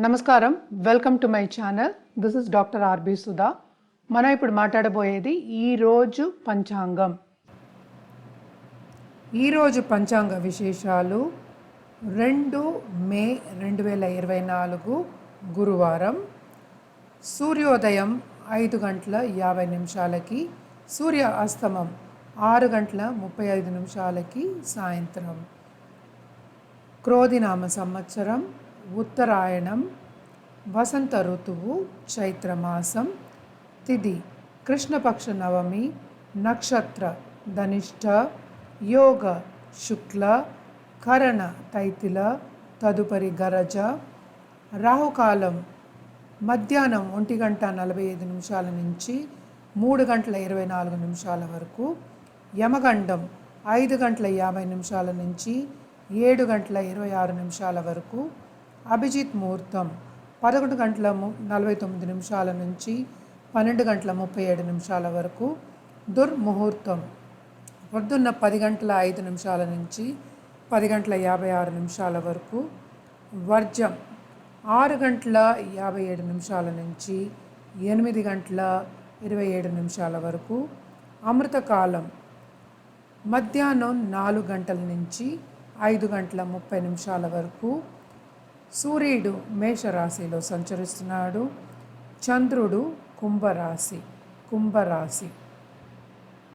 నమస్కారం, welcome to my channel. This is doctor R B Sudha. మనం ఇప్పుడు మాట్లాడబోయేది ఈరోజు పంచాంగం. ఈరోజు పంచాంగ విశేషాలు 2 మే 2024 గురువారం. సూర్యోదయం 5 గంటల 50 నిమిషాలకి, సూర్య అస్తమం 6 గంటల 35 నిమిషాలకి సాయంత్రం. క్రోధినామ సంవత్సరం, ఉత్తరాయణం, వసంత ఋతువు, చైత్రమాసం. తిథి కృష్ణపక్ష నవమి, నక్షత్ర ధనిష్ట, యోగ శుక్ల, కరణ తైతిల, తదుపరి గరజ. రాహుకాలం మధ్యాహ్నం 1 గంట 45 నిమిషాల నుంచి 3 గంటల 24 నిమిషాల వరకు. యమగండం 5 గంటల 50 నిమిషాల నుంచి 7 గంటల 26 నిమిషాల వరకు. అభిజిత్ ముహూర్తం 11 గంటల 49 నిమిషాల నుంచి 12 గంటల 37 నిమిషాల వరకు. దుర్ముహూర్తం పొద్దున్న 10 గంటల 5 నిమిషాల నుంచి 10 గంటల 56 నిమిషాల వరకు. వర్జం 6 గంటల 57 నిమిషాల నుంచి 8 గంటల 27 నిమిషాల వరకు. అమృతకాలం మధ్యాహ్నం 4 గంటల నుంచి 5 గంటల 30 నిమిషాల వరకు. సూర్యుడు మేషరాశిలో సంచరిస్తున్నాడు. చంద్రుడు కుంభరాశి.